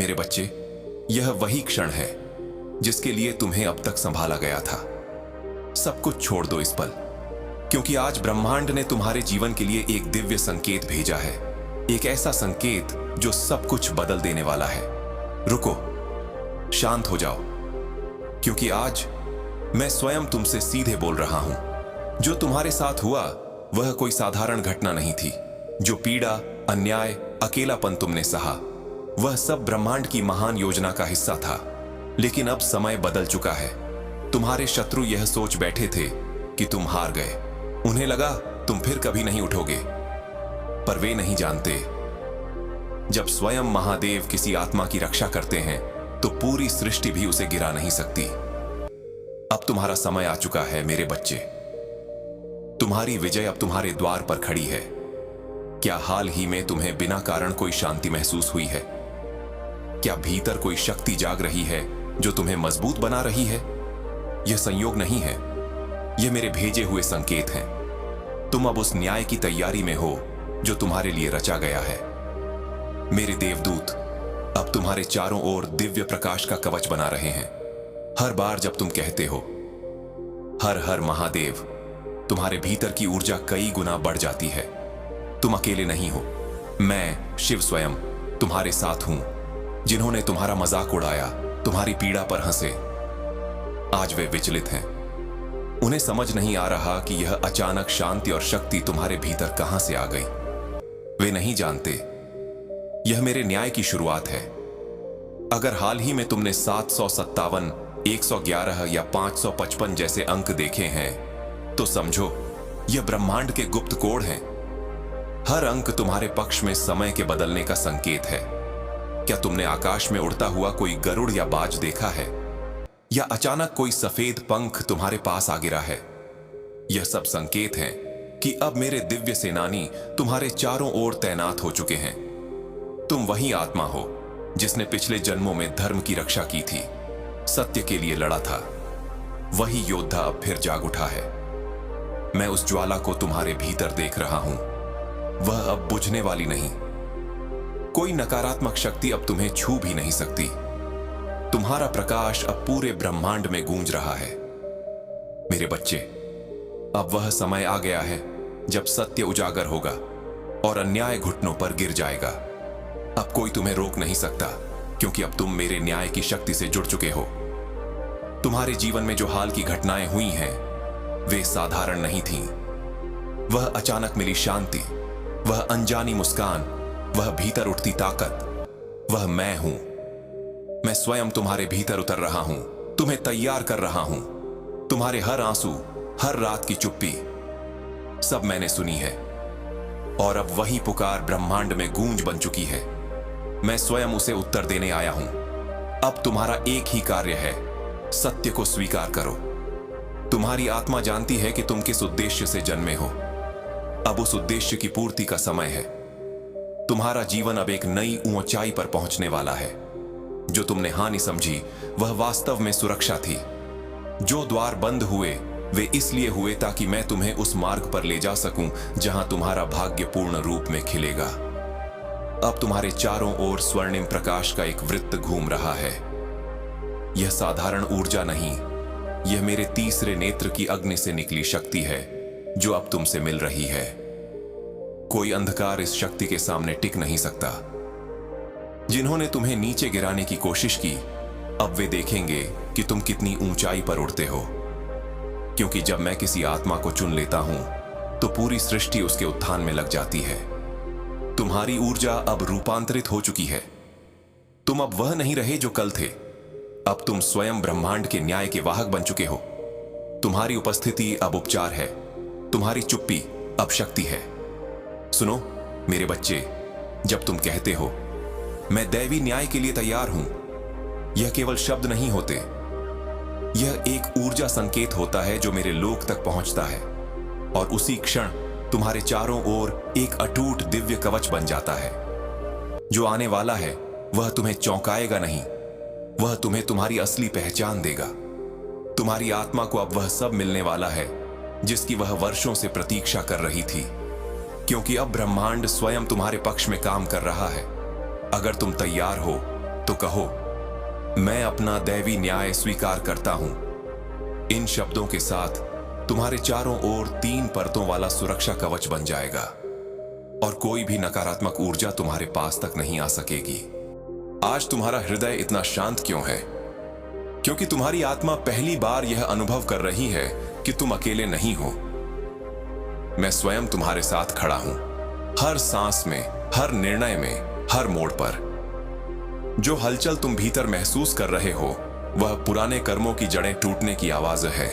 मेरे बच्चे, यह वही क्षण है जिसके लिए तुम्हें अब तक संभाला गया था। सब कुछ छोड़ दो इस पल, क्योंकि आज ब्रह्मांड ने तुम्हारे जीवन के लिए एक दिव्य संकेत भेजा है। एक ऐसा संकेत जो सब कुछ बदल देने वाला है। रुको, शांत हो जाओ, क्योंकि आज मैं स्वयं तुमसे सीधे बोल रहा हूं। जो तुम्हारे साथ हुआ वह कोई साधारण घटना नहीं थी। जो पीड़ा, अन्याय, अकेलापन तुमने सहा, वह सब ब्रह्मांड की महान योजना का हिस्सा था। लेकिन अब समय बदल चुका है। तुम्हारे शत्रु यह सोच बैठे थे कि तुम हार गए। उन्हें लगा तुम फिर कभी नहीं उठोगे, पर वे नहीं जानते, जब स्वयं महादेव किसी आत्मा की रक्षा करते हैं तो पूरी सृष्टि भी उसे गिरा नहीं सकती। अब तुम्हारा समय आ चुका है मेरे बच्चे। तुम्हारी विजय अब तुम्हारे द्वार पर खड़ी है। क्या हाल ही में तुम्हें बिना कारण कोई शांति महसूस हुई है? क्या भीतर कोई शक्ति जाग रही है जो तुम्हें मजबूत बना रही है? यह संयोग नहीं है, यह मेरे भेजे हुए संकेत हैं। तुम अब उस न्याय की तैयारी में हो जो तुम्हारे लिए रचा गया है। मेरे देवदूत अब तुम्हारे चारों ओर दिव्य प्रकाश का कवच बना रहे हैं। हर बार जब तुम कहते हो हर हर महादेव, तुम्हारे भीतर की ऊर्जा कई गुना बढ़ जाती है। तुम अकेले नहीं हो। मैं शिव स्वयं तुम्हारे साथ हूं। जिन्होंने तुम्हारा मजाक उड़ाया, तुम्हारी पीड़ा पर हंसे, आज वे विचलित हैं। उन्हें समझ नहीं आ रहा कि यह अचानक शांति और शक्ति तुम्हारे भीतर कहां से आ गई। वे नहीं जानते, यह मेरे न्याय की शुरुआत है। अगर हाल ही में तुमने 757, 111 या 555 जैसे अंक देखे हैं तो समझो यह ब्रह्मांड के गुप्त कोड हैं। हर अंक तुम्हारे पक्ष में समय के बदलने का संकेत है। क्या तुमने आकाश में उड़ता हुआ कोई गरुड़ या बाज देखा है, या अचानक कोई सफेद पंख तुम्हारे पास आ गिरा है? यह सब संकेत हैं कि अब मेरे दिव्य सेनानी तुम्हारे चारों ओर तैनात हो चुके हैं। तुम वही आत्मा हो जिसने पिछले जन्मों में धर्म की रक्षा की थी, सत्य के लिए लड़ा था। वही योद्धा अब फिर जाग उठा है। मैं उस ज्वाला को तुम्हारे भीतर देख रहा हूं। वह अब बुझने वाली नहीं। कोई नकारात्मक शक्ति अब तुम्हें छू भी नहीं सकती। तुम्हारा प्रकाश अब पूरे ब्रह्मांड में गूंज रहा है। मेरे बच्चे, अब वह समय आ गया है जब सत्य उजागर होगा और अन्याय घुटनों पर गिर जाएगा। अब कोई तुम्हें रोक नहीं सकता, क्योंकि अब तुम मेरे न्याय की शक्ति से जुड़ चुके हो। तुम्हारे जीवन में जो हाल की घटनाएं हुई हैं, वे साधारण नहीं थीं। वह अचानक मिली शांति, वह अनजानी मुस्कान, वह भीतर उठती ताकत, वह मैं हूं। मैं स्वयं तुम्हारे भीतर उतर रहा हूं, तुम्हें तैयार कर रहा हूं। तुम्हारे हर आंसू, हर रात की चुप्पी, सब मैंने सुनी है। और अब वही पुकार ब्रह्मांड में गूंज बन चुकी है। मैं स्वयं उसे उत्तर देने आया हूं। अब तुम्हारा एक ही कार्य है, सत्य को स्वीकार करो। तुम्हारी आत्मा जानती है कि तुम किस उद्देश्य से जन्मे हो। अब उस उद्देश्य की पूर्ति का समय है। तुम्हारा जीवन अब एक नई ऊंचाई पर पहुंचने वाला है। जो तुमने हानि समझी, वह वास्तव में सुरक्षा थी। जो द्वार बंद हुए, वे इसलिए हुए ताकि मैं तुम्हें उस मार्ग पर ले जा सकूं जहां तुम्हारा भाग्य पूर्ण रूप में खिलेगा। अब तुम्हारे चारों ओर स्वर्णिम प्रकाश का एक वृत्त घूम रहा है। यह साधारण ऊर्जा नहीं, यह मेरे तीसरे नेत्र की अग्नि से निकली शक्ति है जो अब तुमसे मिल रही है। कोई अंधकार इस शक्ति के सामने टिक नहीं सकता। जिन्होंने तुम्हें नीचे गिराने की कोशिश की, अब वे देखेंगे कि तुम कितनी ऊंचाई पर उड़ते हो। क्योंकि जब मैं किसी आत्मा को चुन लेता हूं तो पूरी सृष्टि उसके उत्थान में लग जाती है। तुम्हारी ऊर्जा अब रूपांतरित हो चुकी है। तुम अब वह नहीं रहे जो कल थे। अब तुम स्वयं ब्रह्मांड के न्याय के वाहक बन चुके हो। तुम्हारी उपस्थिति अब उपचार है, तुम्हारी चुप्पी अब शक्ति है। सुनो मेरे बच्चे, जब तुम कहते हो मैं दैवी न्याय के लिए तैयार हूं, यह केवल शब्द नहीं होते। यह एक ऊर्जा संकेत होता है जो मेरे लोक तक पहुंचता है, और उसी क्षण तुम्हारे चारों ओर एक अटूट दिव्य कवच बन जाता है। जो आने वाला है वह तुम्हें चौंकाएगा नहीं, वह तुम्हें तुम्हारी असली पहचान देगा। तुम्हारी आत्मा को अब वह सब मिलने वाला है जिसकी वह वर्षों से प्रतीक्षा कर रही थी, क्योंकि अब ब्रह्मांड स्वयं तुम्हारे पक्ष में काम कर रहा है। अगर तुम तैयार हो तो कहो, मैं अपना दैवी न्याय स्वीकार करता हूं। इन शब्दों के साथ तुम्हारे चारों ओर 3 परतों वाला सुरक्षा कवच बन जाएगा और कोई भी नकारात्मक ऊर्जा तुम्हारे पास तक नहीं आ सकेगी। आज तुम्हारा हृदय इतना शांत क्यों है? क्योंकि तुम्हारी आत्मा पहली बार यह अनुभव कर रही है कि तुम अकेले नहीं हो। मैं स्वयं तुम्हारे साथ खड़ा हूं, हर सांस में, हर निर्णय में, हर मोड़ पर। जो हलचल तुम भीतर महसूस कर रहे हो, वह पुराने कर्मों की जड़ें टूटने की आवाज है।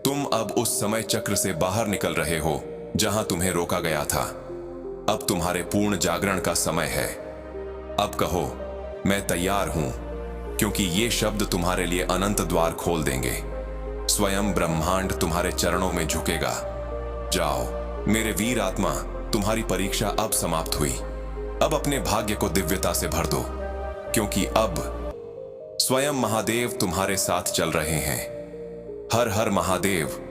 तुम अब उस समय चक्र से बाहर निकल रहे हो जहां तुम्हें रोका गया था। अब तुम्हारे पूर्ण जागरण का समय है। अब कहो, मैं तैयार हूं, क्योंकि ये शब्द तुम्हारे लिए अनंत द्वार खोल देंगे। स्वयं ब्रह्मांड तुम्हारे चरणों में झुकेगा। जाओ मेरे वीर आत्मा, तुम्हारी परीक्षा अब समाप्त हुई। अब अपने भाग्य को दिव्यता से भर दो, क्योंकि अब स्वयं महादेव तुम्हारे साथ चल रहे हैं। हर हर महादेव।